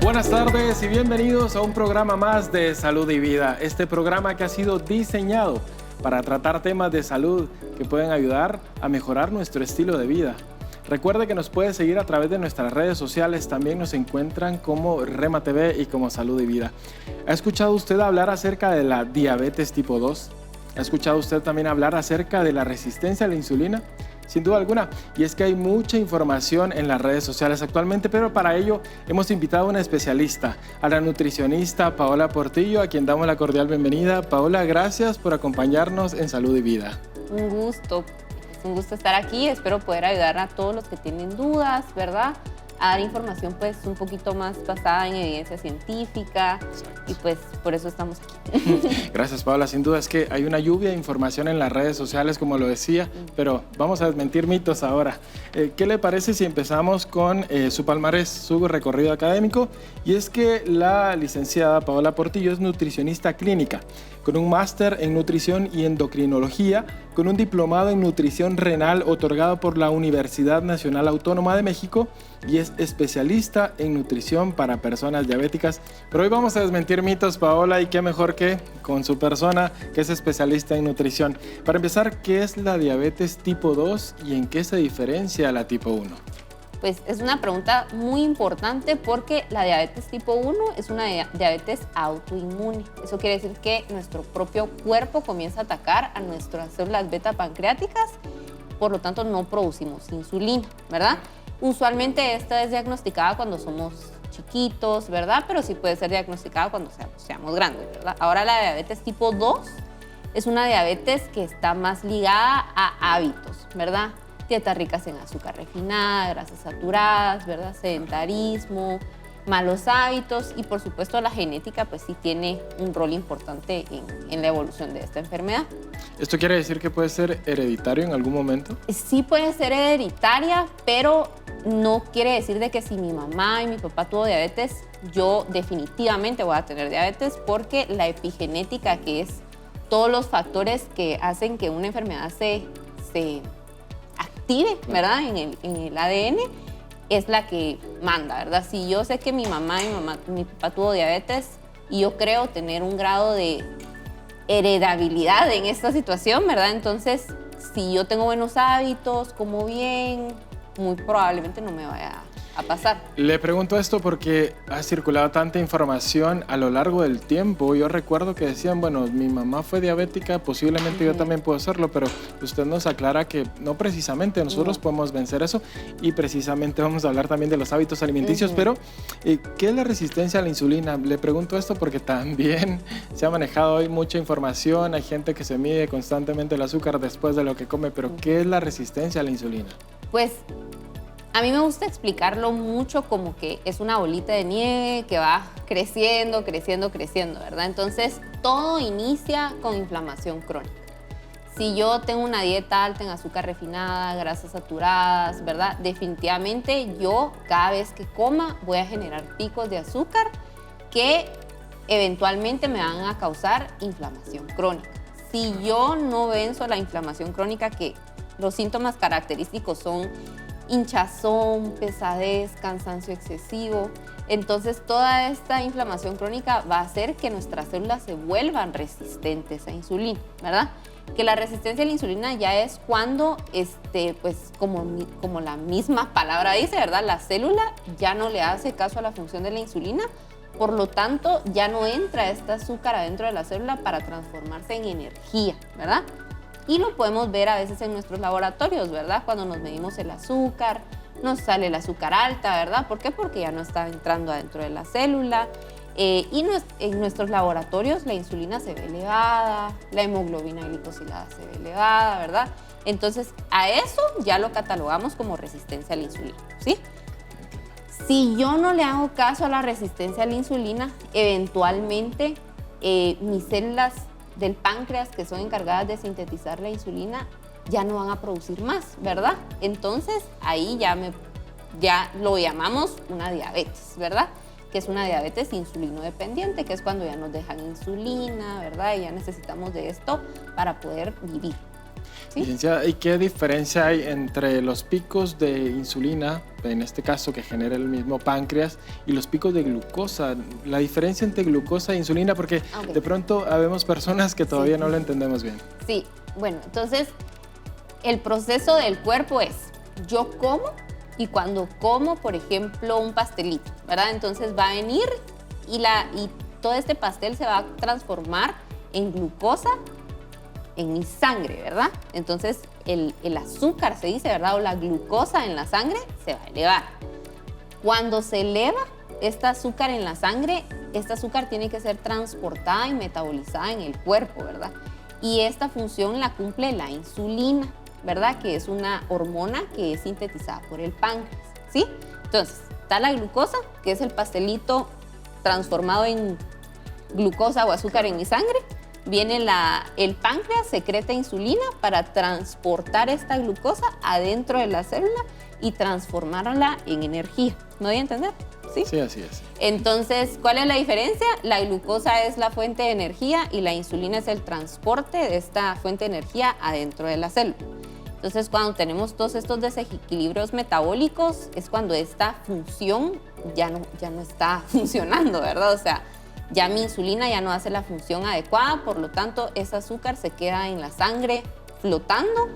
Buenas tardes y bienvenidos a un programa más de Salud y Vida. Este programa que ha sido diseñado para tratar temas de salud que pueden ayudar a mejorar nuestro estilo de vida. Recuerde que nos puede seguir a través de nuestras redes sociales. También nos encuentran como Rema TV y como Salud y Vida. ¿Ha escuchado usted hablar acerca de la diabetes tipo 2? ¿Ha escuchado usted también hablar acerca de la resistencia a la insulina? Sin duda alguna, y es que hay mucha información en las redes sociales actualmente, pero para ello hemos invitado a una especialista, a la nutricionista Paola Portillo, a quien damos la cordial bienvenida. Paola, gracias por acompañarnos en Salud y Vida. Un gusto estar aquí. Espero poder ayudar a todos los que tienen dudas, ¿verdad? A dar información pues un poquito más basada en evidencia científica. Exacto. Y pues por eso estamos aquí. Gracias, Paola. Sin duda es que hay una lluvia de información en las redes sociales, como lo decía, pero vamos a desmentir mitos ahora. ¿Qué le parece si empezamos con su palmarés, su recorrido académico? Y es que la licenciada Paola Portillo es nutricionista clínica, con un máster en nutrición y endocrinología, con un diplomado en nutrición renal otorgado por la Universidad Nacional Autónoma de México y es especialista en nutrición para personas diabéticas. Pero hoy vamos a desmentir mitos, Paola, y qué mejor que con su persona, que es especialista en nutrición. Para empezar, ¿qué es la diabetes tipo 2 y en qué se diferencia a la tipo 1? Pues es una pregunta muy importante porque la diabetes tipo 1 es una diabetes autoinmune. Eso quiere decir que nuestro propio cuerpo comienza a atacar a nuestras células beta pancreáticas, por lo tanto no producimos insulina, ¿verdad? Usualmente esta es diagnosticada cuando somos chiquitos, ¿verdad? Pero sí puede ser diagnosticada cuando seamos grandes, ¿verdad? Ahora la diabetes tipo 2 es una diabetes que está más ligada a hábitos, ¿verdad? Dietas ricas en azúcar refinada, grasas saturadas, ¿verdad? Sedentarismo, malos hábitos y por supuesto la genética pues sí tiene un rol importante en la evolución de esta enfermedad. ¿Esto quiere decir que puede ser hereditario en algún momento? Sí puede ser hereditaria, pero no quiere decir de que si mi mamá y mi papá tuvo diabetes, yo definitivamente voy a tener diabetes, porque la epigenética, que es todos los factores que hacen que una enfermedad se active, ¿verdad? En el ADN, es la que manda, ¿verdad? Si yo sé que mi mamá y mi papá tuvo diabetes y yo creo tener un grado de heredabilidad en esta situación, ¿verdad? Entonces, si yo tengo buenos hábitos, como bien, muy probablemente no me vaya a pasar. Le pregunto esto porque ha circulado tanta información a lo largo del tiempo. Yo recuerdo que decían, bueno, mi mamá fue diabética, posiblemente yo también puedo serlo, pero usted nos aclara que no precisamente nosotros podemos vencer eso, y precisamente vamos a hablar también de los hábitos alimenticios. Pero, ¿qué es la resistencia a la insulina? Le pregunto esto porque también se ha manejado hoy mucha información, hay gente que se mide constantemente el azúcar después de lo que come, pero ¿qué es la resistencia a la insulina? Pues a mí me gusta explicarlo mucho como que es una bolita de nieve que va creciendo, ¿verdad? Entonces, todo inicia con inflamación crónica. Si yo tengo una dieta alta en azúcar refinada, grasas saturadas, ¿verdad? Definitivamente yo cada vez que coma voy a generar picos de azúcar que eventualmente me van a causar inflamación crónica. Si yo no venzo la inflamación crónica, que los síntomas característicos son hinchazón, pesadez, cansancio excesivo, entonces toda esta inflamación crónica va a hacer que nuestras células se vuelvan resistentes a insulina, ¿verdad? Que la resistencia a la insulina ya es cuando, pues como la misma palabra dice, ¿verdad? La célula ya no le hace caso a la función de la insulina, por lo tanto ya no entra este azúcar adentro de la célula para transformarse en energía, ¿verdad? Y lo podemos ver a veces en nuestros laboratorios, ¿verdad? Cuando nos medimos el azúcar, nos sale el azúcar alta, ¿verdad? ¿Por qué? Porque ya no está entrando adentro de la célula. Y en nuestros laboratorios la insulina se ve elevada, la hemoglobina glicosilada se ve elevada, ¿verdad? Entonces, a eso ya lo catalogamos como resistencia a la insulina, ¿sí? Si yo no le hago caso a la resistencia a la insulina, eventualmente mis células del páncreas, que son encargadas de sintetizar la insulina, ya no van a producir más, ¿verdad? Entonces, ahí ya lo llamamos una diabetes, ¿verdad? que es una diabetes insulino dependiente, que es cuando ya nos dejan insulina, ¿verdad? Y ya necesitamos de esto para poder vivir. ¿Sí? Licenciada, ¿y qué diferencia hay entre los picos de insulina, en este caso que genera el mismo páncreas, y los picos de glucosa? La diferencia entre glucosa e insulina, porque de pronto habemos personas que todavía no lo entendemos bien. Sí, bueno, entonces el proceso del cuerpo es, yo como y cuando como, por ejemplo, un pastelito, ¿verdad? Entonces va a venir y todo este pastel se va a transformar en glucosa en mi sangre, ¿verdad? Entonces el azúcar, se dice, ¿verdad? O la glucosa en la sangre se va a elevar. Cuando se eleva este azúcar en la sangre, esta azúcar tiene que ser transportada y metabolizada en el cuerpo, ¿verdad? Y esta función la cumple la insulina, ¿verdad? Que es una hormona que es sintetizada por el páncreas, ¿sí? Entonces, está la glucosa, que es el pastelito transformado en glucosa o azúcar en mi sangre. Viene el páncreas, secreta insulina para transportar esta glucosa adentro de la célula y transformarla en energía. ¿Me voy a entender? ¿Sí? Sí, así es. Entonces, ¿cuál es la diferencia? La glucosa es la fuente de energía y la insulina es el transporte de esta fuente de energía adentro de la célula. Entonces, cuando tenemos todos estos desequilibrios metabólicos, es cuando esta función ya no está funcionando, ¿verdad? O sea, ya mi insulina ya no hace la función adecuada, por lo tanto, ese azúcar se queda en la sangre flotando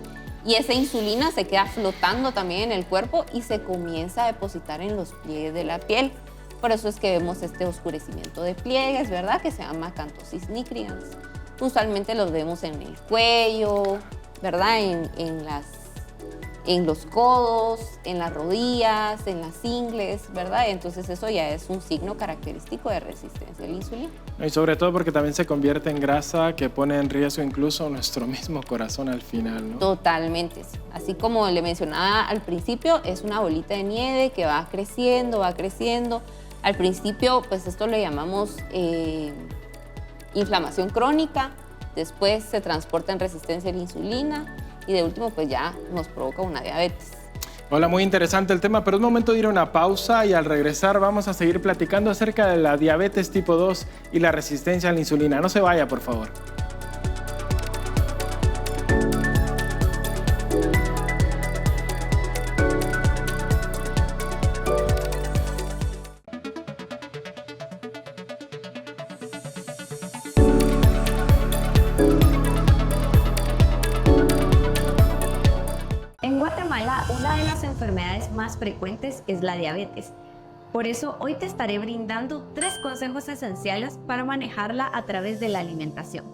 y esa insulina se queda flotando también en el cuerpo y se comienza a depositar en los pliegues de la piel. Por eso es que vemos este oscurecimiento de pliegues, ¿verdad? Que se llama acanthosis nigricans. Usualmente los vemos en el cuello, ¿verdad? En los codos, en las rodillas, en las ingles, ¿verdad? Entonces eso ya es un signo característico de resistencia a la insulina. Y sobre todo porque también se convierte en grasa que pone en riesgo incluso nuestro mismo corazón al final, ¿no? Totalmente. Así como le mencionaba al principio, es una bolita de nieve que va creciendo, va creciendo. Al principio, pues esto le llamamos inflamación crónica, después se transporta en resistencia a la insulina, y de último, pues ya nos provoca una diabetes. Hola, muy interesante el tema, pero es momento de ir a una pausa y al regresar vamos a seguir platicando acerca de la diabetes tipo 2 y la resistencia a la insulina. No se vaya, por favor. Enfermedades más frecuentes es la diabetes. Por eso hoy te estaré brindando 3 consejos esenciales para manejarla a través de la alimentación.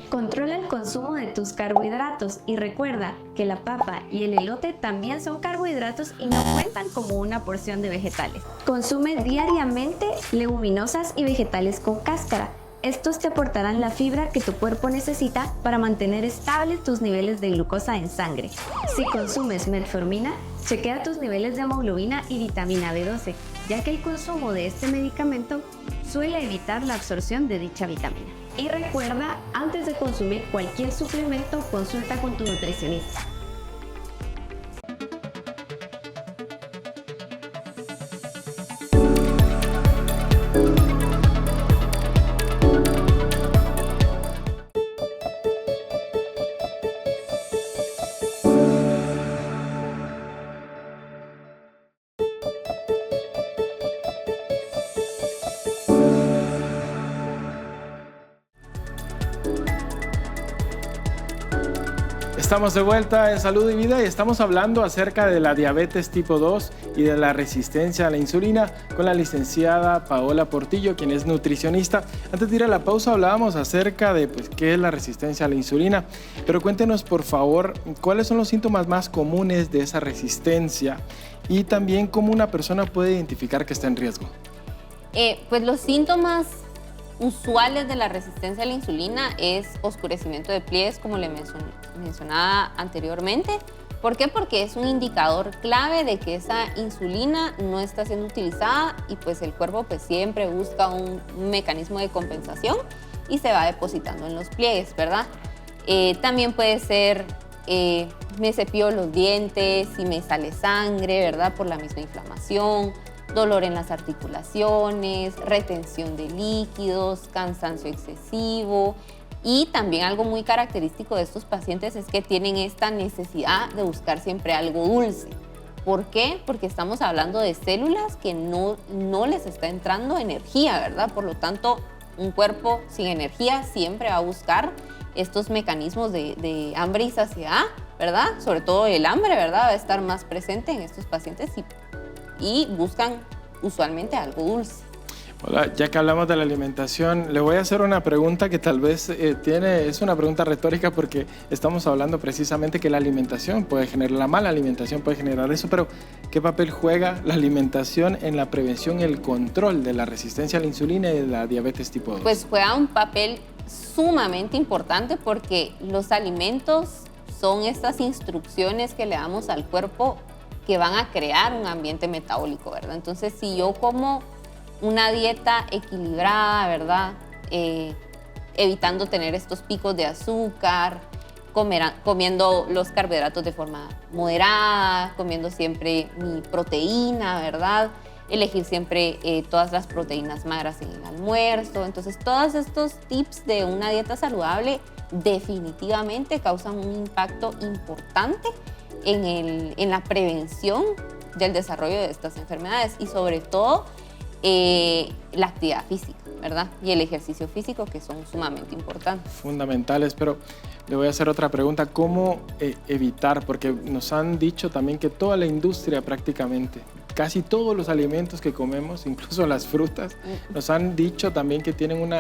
Controla el consumo de tus carbohidratos y recuerda que la papa y el elote también son carbohidratos y no cuentan como una porción de vegetales. Consume diariamente leguminosas y vegetales con cáscara. Estos te aportarán la fibra que tu cuerpo necesita para mantener estables tus niveles de glucosa en sangre. Si consumes metformina, chequea tus niveles de hemoglobina y vitamina B12, ya que el consumo de este medicamento suele evitar la absorción de dicha vitamina. Y recuerda, antes de consumir cualquier suplemento, consulta con tu nutricionista. Estamos de vuelta en Salud y Vida y estamos hablando acerca de la diabetes tipo 2 y de la resistencia a la insulina con la licenciada Paola Portillo, quien es nutricionista. Antes de ir a la pausa hablábamos acerca de qué es la resistencia a la insulina, pero cuéntenos por favor cuáles son los síntomas más comunes de esa resistencia y también cómo una persona puede identificar que está en riesgo. Pues los síntomas usuales de la resistencia a la insulina es oscurecimiento de pliegues, como le mencionaba anteriormente. ¿Por qué? Porque es un indicador clave de que esa insulina no está siendo utilizada y pues el cuerpo pues siempre busca un mecanismo de compensación y se va depositando en los pliegues, ¿verdad? También puede ser me cepillo los dientes y me sale sangre, ¿verdad? Por la misma inflamación. dolor en las articulaciones, retención de líquidos, cansancio excesivo. Y también algo muy característico de estos pacientes es que tienen esta necesidad de buscar siempre algo dulce. ¿Por qué? Porque estamos hablando de células que no les está entrando energía, ¿verdad? Por lo tanto, un cuerpo sin energía siempre va a buscar estos mecanismos de hambre y saciedad, ¿verdad? Sobre todo el hambre, ¿verdad? Va a estar más presente en estos pacientes y buscan usualmente algo dulce. Hola, ya que hablamos de la alimentación, le voy a hacer una pregunta que tal vez es una pregunta retórica porque estamos hablando precisamente que la alimentación puede generar, la mala alimentación puede generar eso, pero ¿qué papel juega la alimentación en la prevención y el control de la resistencia a la insulina y de la diabetes tipo 2? Pues juega un papel sumamente importante porque los alimentos son estas instrucciones que le damos al cuerpo que van a crear un ambiente metabólico, ¿verdad? Entonces, si yo como una dieta equilibrada, ¿verdad? Evitando tener estos picos de azúcar, comiendo los carbohidratos de forma moderada, comiendo siempre mi proteína, ¿verdad? Elegir siempre todas las proteínas magras en el almuerzo. Entonces, todos estos tips de una dieta saludable definitivamente causan un impacto importante en la prevención del desarrollo de estas enfermedades y sobre todo la actividad física, ¿verdad? Y el ejercicio físico, que son sumamente importantes. Fundamentales, pero le voy a hacer otra pregunta. ¿Cómo evitar? Porque nos han dicho también que toda la industria prácticamente, casi todos los alimentos que comemos, incluso las frutas, nos han dicho también que tienen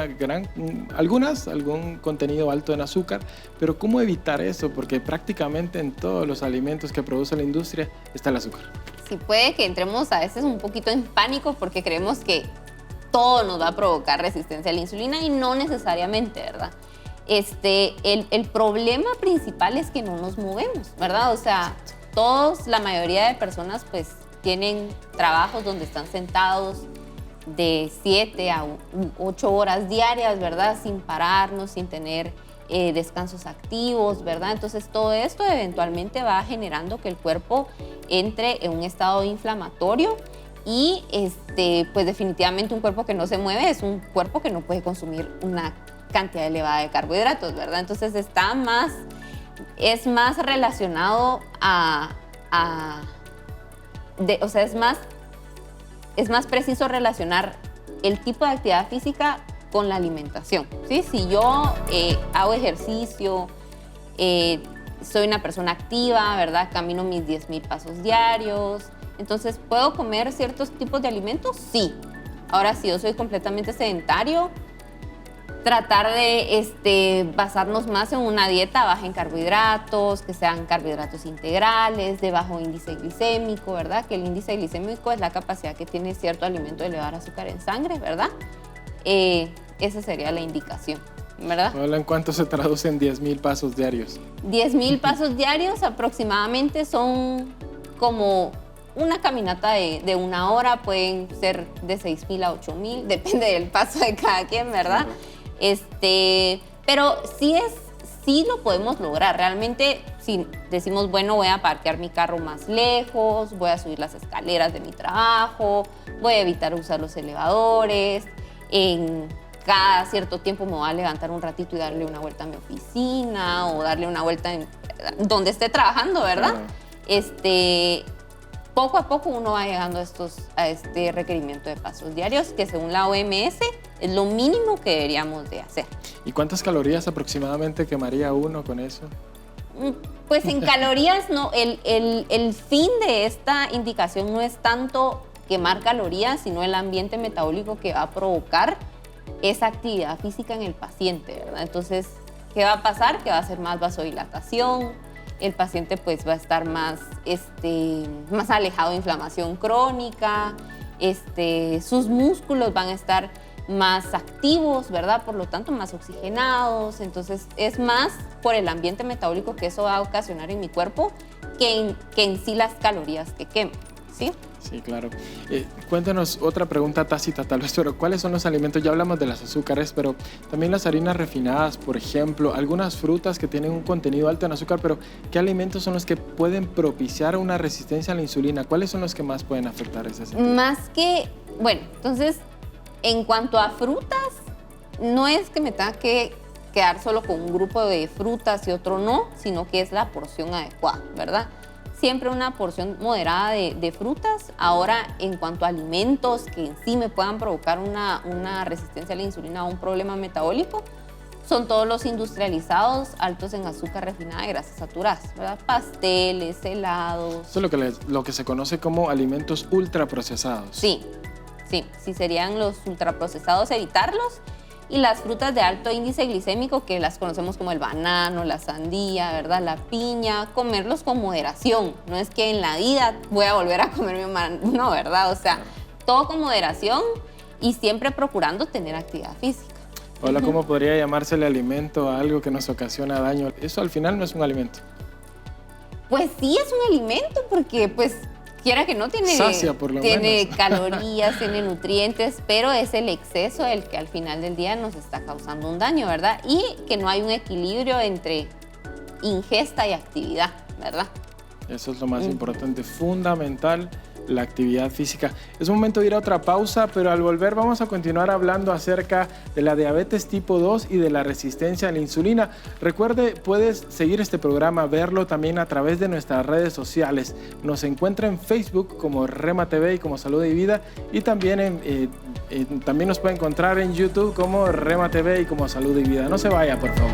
algún contenido alto en azúcar, pero ¿cómo evitar eso? Porque prácticamente en todos los alimentos que produce la industria está el azúcar. Sí, puede que entremos a veces un poquito en pánico porque creemos que todo nos va a provocar resistencia a la insulina y no necesariamente, ¿verdad? El problema principal es que no nos movemos, ¿verdad? O sea, la mayoría de personas pues tienen trabajos donde están sentados de 7 a 8 horas diarias, ¿verdad? Sin pararnos, sin tener descansos activos, ¿verdad? Entonces todo esto eventualmente va generando que el cuerpo entre en un estado inflamatorio y pues definitivamente un cuerpo que no se mueve es un cuerpo que no puede consumir una cantidad elevada de carbohidratos, ¿verdad? Entonces es más relacionado es más preciso relacionar el tipo de actividad física con la alimentación, ¿sí? Si yo hago ejercicio, soy una persona activa, ¿verdad? Camino mis 10,000 pasos diarios, entonces, ¿puedo comer ciertos tipos de alimentos? Sí. Ahora, si yo soy completamente sedentario, tratar de basarnos más en una dieta baja en carbohidratos, que sean carbohidratos integrales, de bajo índice glicémico, ¿verdad? Que el índice glicémico es la capacidad que tiene cierto alimento de elevar azúcar en sangre, ¿verdad? Esa sería la indicación, ¿verdad? Hola, ¿en cuánto se traducen 10,000 pasos diarios? 10,000 pasos diarios aproximadamente son como una caminata de 1 hora, pueden ser de 6,000 a 8,000, depende del paso de cada quien, ¿verdad? Pero sí lo podemos lograr. Realmente, si decimos, bueno, voy a parquear mi carro más lejos, voy a subir las escaleras de mi trabajo, voy a evitar usar los elevadores, en cada cierto tiempo me voy a levantar un ratito y darle una vuelta a mi oficina o darle una vuelta en donde esté trabajando, ¿verdad? Poco a poco uno va llegando a este requerimiento de pasos diarios, que según la OMS es lo mínimo que deberíamos de hacer. ¿Y cuántas calorías aproximadamente quemaría uno con eso? Pues en calorías no, el fin de esta indicación no es tanto quemar calorías, sino el ambiente metabólico que va a provocar esa actividad física en el paciente, ¿verdad? Entonces, ¿qué va a pasar? Que va a hacer más vasodilatación, el paciente pues va a estar más alejado de inflamación crónica, sus músculos van a estar más activos, ¿verdad? Por lo tanto, más oxigenados. Entonces, es más por el ambiente metabólico que eso va a ocasionar en mi cuerpo que en sí las calorías que quemo, ¿sí? Sí, claro. Cuéntanos otra pregunta tácita tal vez, pero ¿cuáles son los alimentos? Ya hablamos de las azúcares, pero también las harinas refinadas, por ejemplo, algunas frutas que tienen un contenido alto en azúcar, pero ¿qué alimentos son los que pueden propiciar una resistencia a la insulina? ¿Cuáles son los que más pueden afectar ese sentido? Más que, bueno, entonces, en cuanto a frutas, no es que me tenga que quedar solo con un grupo de frutas y otro no, sino que es la porción adecuada, ¿verdad? Siempre una porción moderada de frutas. Ahora, en cuanto a alimentos que en sí me puedan provocar una resistencia a la insulina o un problema metabólico, son todos los industrializados, altos en azúcar refinada y grasas saturadas, ¿verdad? Pasteles, helados. Eso es lo que se conoce como alimentos ultraprocesados. Sí, serían los ultraprocesados, evitarlos. Y las frutas de alto índice glicémico, que las conocemos como el banano, la sandía, ¿verdad? La piña, comerlos con moderación. No es que en la vida voy a volver a comer no, ¿verdad? O sea, todo con moderación y siempre procurando tener actividad física. Hola, ¿cómo podría llamársele alimento a algo que nos ocasiona daño? Eso al final no es un alimento. Pues sí es un alimento porque pues quiera que no tiene, sacia, por lo tiene menos. calorías, tiene nutrientes, pero es el exceso el que al final del día nos está causando un daño, ¿verdad? Y que no hay un equilibrio entre ingesta y actividad, ¿verdad? Eso es lo más importante, fundamental, la actividad física. Es momento de ir a otra pausa, pero al volver vamos a continuar hablando acerca de la diabetes tipo 2 y de la resistencia a la insulina. Recuerde, puedes seguir este programa, verlo también a través de nuestras redes sociales. Nos encuentra en Facebook como Rema TV y como Salud y Vida, y también, también nos puede encontrar en YouTube como Rema TV y como Salud y Vida. No se vaya, por favor.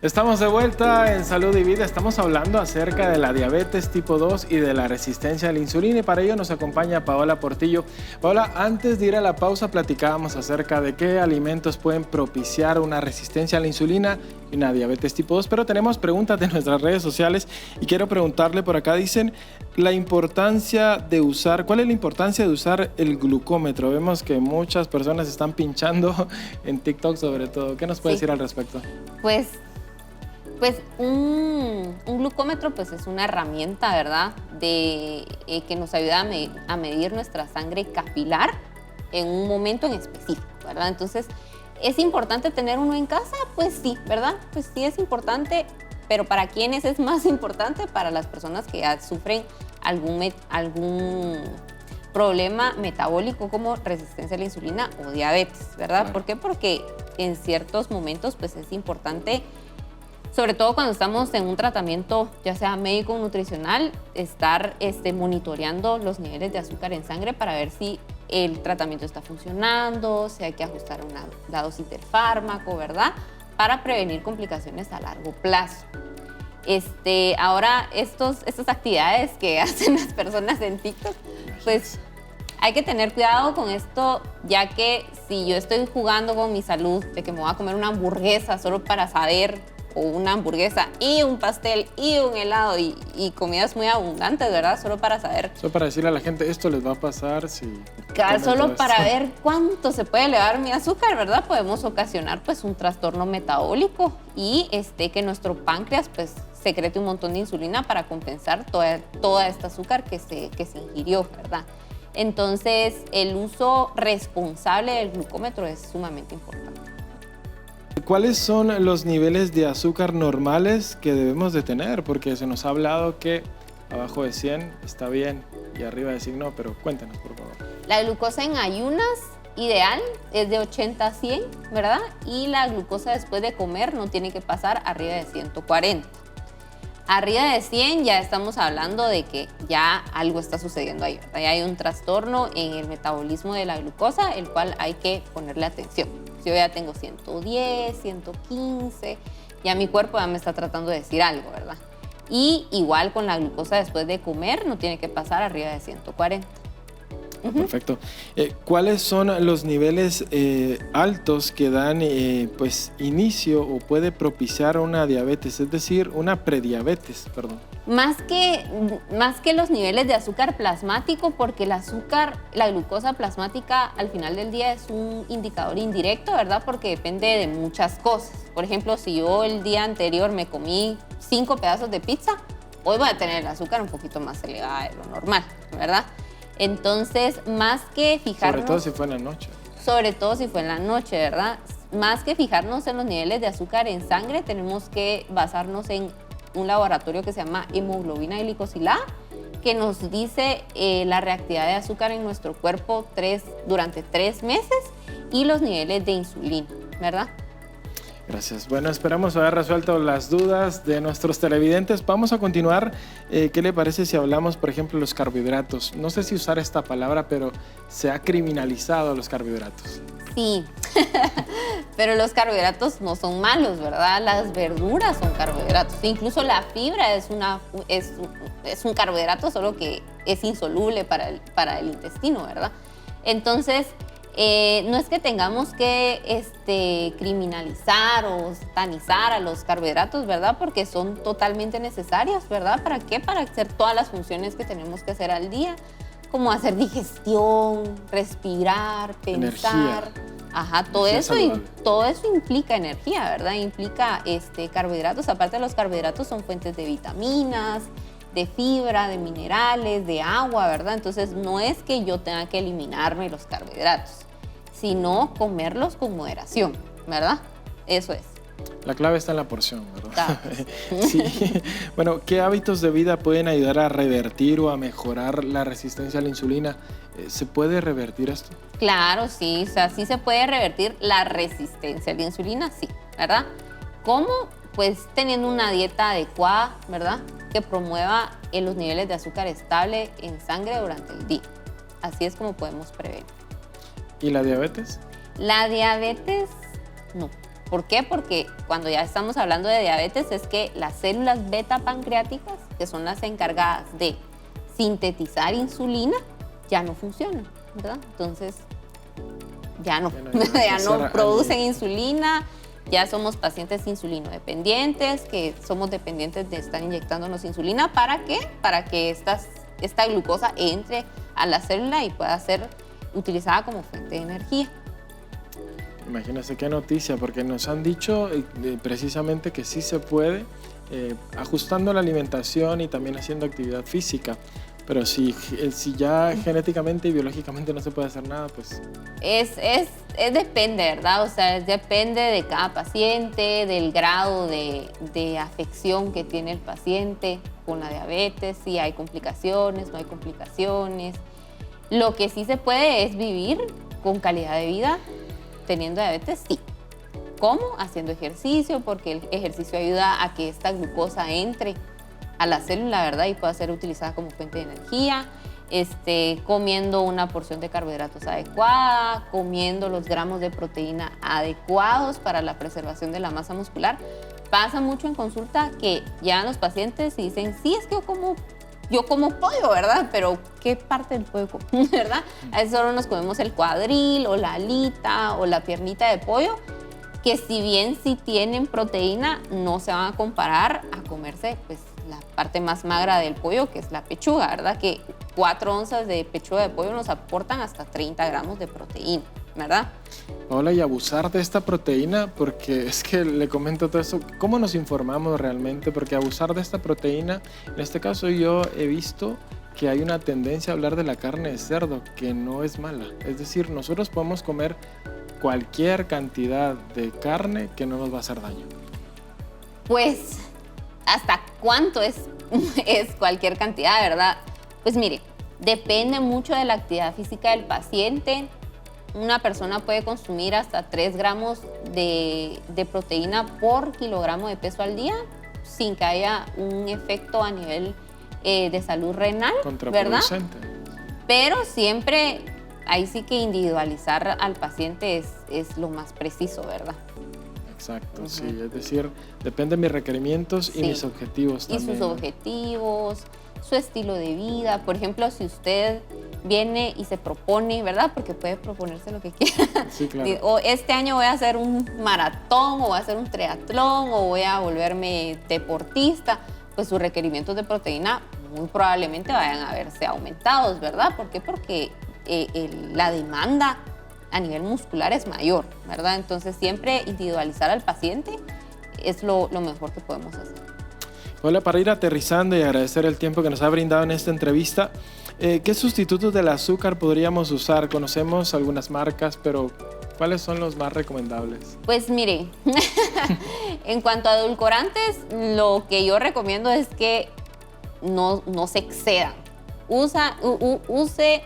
Estamos de vuelta en Salud y Vida. Estamos hablando acerca de la diabetes tipo 2 y de la resistencia a la insulina, y para ello nos acompaña Paola Portillo. Paola, antes de ir a la pausa platicábamos acerca de qué alimentos pueden propiciar una resistencia a la insulina y una diabetes tipo 2, pero tenemos preguntas de nuestras redes sociales y quiero preguntarle por acá. Dicen ¿cuál es la importancia de usar el glucómetro? Vemos que muchas personas están pinchando en TikTok sobre todo. ¿Qué nos puede decir al respecto? Pues un glucómetro pues es una herramienta, ¿verdad? Que nos ayuda a medir nuestra sangre capilar en un momento en específico, ¿verdad? Entonces, ¿es importante tener uno en casa? Pues sí, ¿verdad? Pues sí es importante, pero ¿para quiénes es más importante? Para las personas que ya sufren algún problema metabólico como resistencia a la insulina o diabetes, ¿verdad? Claro. ¿Por qué? Porque en ciertos momentos pues es importante, sobre todo cuando estamos en un tratamiento, ya sea médico o nutricional, estar monitoreando los niveles de azúcar en sangre para ver si el tratamiento está funcionando, si hay que ajustar la dosis del fármaco, ¿verdad? Para prevenir complicaciones a largo plazo. Ahora, estas actividades que hacen las personas en TikTok, pues hay que tener cuidado con esto, ya que si yo estoy jugando con mi salud de que me voy a comer una hamburguesa solo para saber, o una hamburguesa y un pastel y un helado y comidas muy abundantes, ¿verdad? Solo para saber. Solo para decirle a la gente, esto les va a pasar si... Solo para ver cuánto se puede elevar mi azúcar, ¿verdad? Podemos ocasionar pues un trastorno metabólico y que nuestro páncreas pues secrete un montón de insulina para compensar toda esta azúcar que se ingirió, ¿verdad? Entonces, el uso responsable del glucómetro es sumamente importante. ¿Cuáles son los niveles de azúcar normales que debemos de tener? Porque se nos ha hablado que abajo de 100 está bien y arriba de 100 no, pero cuéntanos, por favor. La glucosa en ayunas ideal es de 80 a 100, ¿verdad? Y la glucosa después de comer no tiene que pasar arriba de 140. Arriba de 100 ya estamos hablando de que ya algo está sucediendo ahí, ¿verdad? Ya hay un trastorno en el metabolismo de la glucosa, el cual hay que ponerle atención. Si yo ya tengo 110, 115, ya mi cuerpo ya me está tratando de decir algo, ¿verdad? Y igual con la glucosa después de comer no tiene que pasar arriba de 140. Perfecto. ¿Cuáles son los niveles altos que dan pues inicio o puede propiciar una diabetes, es decir, una prediabetes, perdón? Más que los niveles de azúcar plasmático, porque el azúcar, la glucosa plasmática al final del día es un indicador indirecto, ¿verdad? Porque depende de muchas cosas. Por ejemplo, si yo el día anterior me comí 5 pedazos de pizza, hoy voy a tener el azúcar un poquito más elevada de lo normal, ¿verdad? Entonces, más que fijarnos... Sobre todo si fue en la noche. Sobre todo si fue en la noche, ¿verdad? Más que fijarnos en los niveles de azúcar en sangre, tenemos que basarnos en un laboratorio que se llama hemoglobina glicosilada, que nos dice la reactividad de azúcar en nuestro cuerpo durante 3 meses y los niveles de insulina, ¿verdad? Gracias. Bueno, esperamos haber resuelto las dudas de nuestros televidentes. Vamos a continuar. ¿Qué le parece si hablamos, por ejemplo, de los carbohidratos? No sé si usar esta palabra, pero se ha criminalizado los carbohidratos. Sí, pero los carbohidratos no son malos, ¿verdad? Las verduras son carbohidratos. Incluso la fibra es un carbohidrato, solo que es insoluble para el intestino, ¿verdad? Entonces, no es que tengamos que criminalizar o satanizar a los carbohidratos, ¿verdad? Porque son totalmente necesarios, ¿verdad? ¿Para qué? Para hacer todas las funciones que tenemos que hacer al día, como hacer digestión, respirar, pensar. Ajá, todo eso implica energía, ¿verdad? Implica carbohidratos. Aparte, los carbohidratos son fuentes de vitaminas, de fibra, de minerales, de agua, ¿verdad? Entonces, no es que yo tenga que eliminarme los carbohidratos, sino comerlos con moderación, ¿verdad? Eso es. La clave está en la porción, ¿verdad? Sí. Bueno, ¿qué hábitos de vida pueden ayudar a revertir o a mejorar la resistencia a la insulina? ¿Se puede revertir esto? Claro, sí. O sea, sí se puede revertir la resistencia a la insulina, sí, ¿verdad? ¿Cómo? Pues teniendo una dieta adecuada, ¿verdad? Que promueva los niveles de azúcar estable en sangre durante el día. Así es como podemos prevenir. ¿Y la diabetes? La diabetes, no. ¿Por qué? Porque cuando ya estamos hablando de diabetes es que las células beta pancreáticas, que son las encargadas de sintetizar insulina, ya no funcionan, ¿verdad? Entonces, ya no producen insulina, ya somos pacientes insulinodependientes, que somos dependientes de estar inyectándonos insulina. ¿Para qué? Para que esta glucosa entre a la célula y pueda ser utilizada como fuente de energía. Imagínense qué noticia, porque nos han dicho precisamente que sí se puede, ajustando la alimentación y también haciendo actividad física. Pero si ya genéticamente y biológicamente no se puede hacer nada, pues... Depende, ¿verdad? O sea, depende de cada paciente, del grado de afección que tiene el paciente con la diabetes, si hay complicaciones, no hay complicaciones. Lo que sí se puede es vivir con calidad de vida teniendo diabetes, sí. ¿Cómo? Haciendo ejercicio, porque el ejercicio ayuda a que esta glucosa entre a la célula, ¿verdad? Y pueda ser utilizada como fuente de energía, comiendo una porción de carbohidratos adecuada, comiendo los gramos de proteína adecuados para la preservación de la masa muscular. Pasa mucho en consulta que llegan los pacientes y dicen, sí, es que yo como pollo, ¿verdad? Pero ¿qué parte del pollo como? ¿Verdad? A veces solo nos comemos el cuadril o la alita o la piernita de pollo, que si bien sí tienen proteína, no se van a comparar a comerse pues la parte más magra del pollo, que es la pechuga, ¿verdad? Que 4 onzas de pechuga de pollo nos aportan hasta 30 gramos de proteína, ¿verdad? Paola, y abusar de esta proteína, porque es que le comento todo eso, ¿cómo nos informamos realmente? Porque abusar de esta proteína, en este caso yo he visto que hay una tendencia a hablar de la carne de cerdo, que no es mala. Es decir, nosotros podemos comer cualquier cantidad de carne que no nos va a hacer daño. Pues, ¿hasta cuánto es cualquier cantidad, verdad? Pues mire, depende mucho de la actividad física del paciente. Una persona puede consumir hasta 3 gramos de proteína por kilogramo de peso al día sin que haya un efecto a nivel de salud renal, ¿verdad? Pero siempre, ahí sí que individualizar al paciente es lo más preciso, ¿verdad? Exacto, sí, es decir, depende de mis requerimientos y mis objetivos también. Y sus objetivos, su estilo de vida. Por ejemplo, si usted viene y se propone, ¿verdad? Porque puede proponerse lo que quiera. Sí, claro. O este año voy a hacer un maratón, o voy a hacer un triatlón, o voy a volverme deportista, pues sus requerimientos de proteína muy probablemente vayan a verse aumentados, ¿verdad? ¿Por qué? Porque la demanda a nivel muscular es mayor, ¿verdad? Entonces siempre individualizar al paciente es lo mejor que podemos hacer. Hola, para ir aterrizando y agradecer el tiempo que nos ha brindado en esta entrevista, ¿qué sustitutos del azúcar podríamos usar? Conocemos algunas marcas, pero ¿cuáles son los más recomendables? Pues mire, en cuanto a edulcorantes, lo que yo recomiendo es que no se excedan. Use,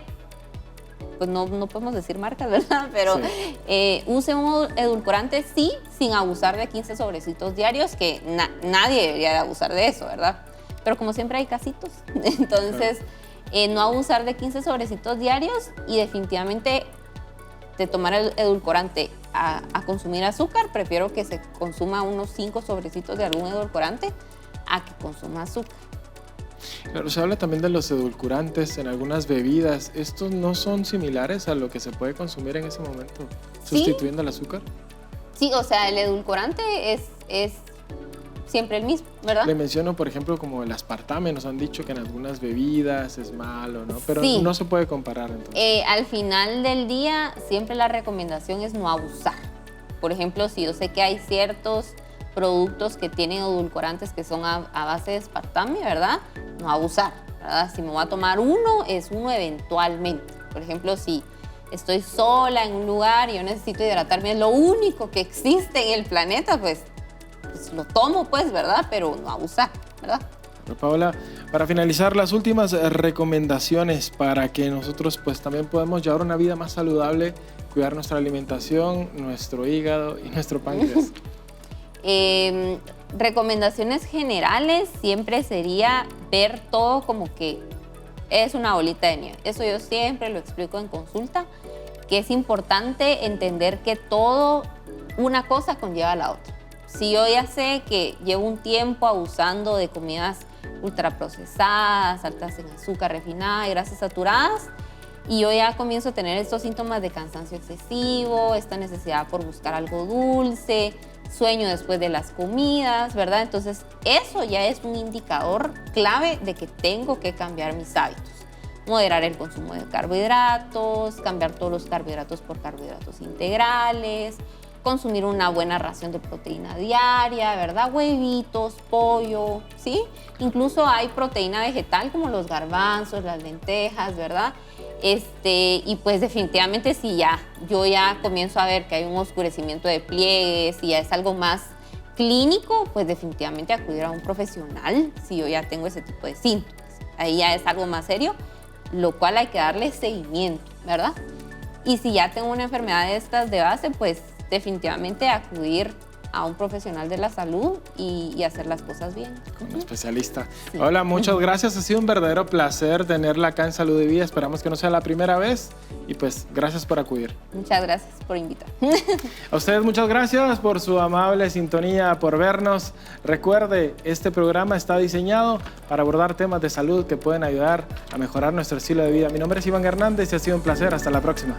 pues no podemos decir marcas, ¿verdad? Pero sí. Use un edulcorante, sí, sin abusar de 15 sobrecitos diarios, que nadie debería de abusar de eso, ¿verdad? Pero como siempre hay casitos, entonces no abusar de 15 sobrecitos diarios, y definitivamente de tomar el edulcorante a consumir azúcar, prefiero que se consuma unos 5 sobrecitos de algún edulcorante a que consuma azúcar. Claro, se habla también de los edulcorantes en algunas bebidas. ¿Estos no son similares a lo que se puede consumir en ese momento, sustituyendo el azúcar? Sí, o sea, el edulcorante es siempre el mismo, ¿verdad? Le menciono, por ejemplo, como el aspartame. Nos han dicho que en algunas bebidas es malo, ¿no? Pero sí, no se puede comparar, entonces. Al final del día, siempre la recomendación es no abusar. Por ejemplo, si yo sé que hay ciertos productos que tienen edulcorantes que son a base de aspartame, ¿verdad? No abusar, ¿verdad? Si me voy a tomar uno, es uno eventualmente. Por ejemplo, si estoy sola en un lugar y yo necesito hidratarme, es lo único que existe en el planeta, pues lo tomo, pues, ¿verdad? Pero no abusar, ¿verdad? Pero Paola, para finalizar, las últimas recomendaciones para que nosotros pues también podamos llevar una vida más saludable, cuidar nuestra alimentación, nuestro hígado y nuestro páncreas. Recomendaciones generales siempre sería ver todo como que es una bolita de nieve. Eso yo siempre lo explico en consulta, que es importante entender que todo, una cosa conlleva a la otra. Si yo ya sé que llevo un tiempo abusando de comidas ultraprocesadas, altas en azúcar refinada y grasas saturadas, y yo ya comienzo a tener estos síntomas de cansancio excesivo, esta necesidad por buscar algo dulce, sueño después de las comidas, ¿verdad? Entonces, eso ya es un indicador clave de que tengo que cambiar mis hábitos. Moderar el consumo de carbohidratos, cambiar todos los carbohidratos por carbohidratos integrales, consumir una buena ración de proteína diaria, ¿verdad? Huevitos, pollo, ¿sí? Incluso hay proteína vegetal como los garbanzos, las lentejas, ¿verdad? Y pues definitivamente si yo ya comienzo a ver que hay un oscurecimiento de pliegues y ya es algo más clínico, pues definitivamente acudir a un profesional si yo ya tengo ese tipo de síntomas. Ahí ya es algo más serio, lo cual hay que darle seguimiento, ¿verdad? Y si ya tengo una enfermedad de estas de base, pues definitivamente acudir a un profesional de la salud y hacer las cosas bien. Con un especialista. Sí. Hola, muchas gracias. Ha sido un verdadero placer tenerla acá en Salud y Vida. Esperamos que no sea la primera vez y pues gracias por acudir. Muchas gracias por invitar. A ustedes muchas gracias por su amable sintonía, por vernos. Recuerde, este programa está diseñado para abordar temas de salud que pueden ayudar a mejorar nuestro estilo de vida. Mi nombre es Iván Hernández y ha sido un placer. Hasta la próxima.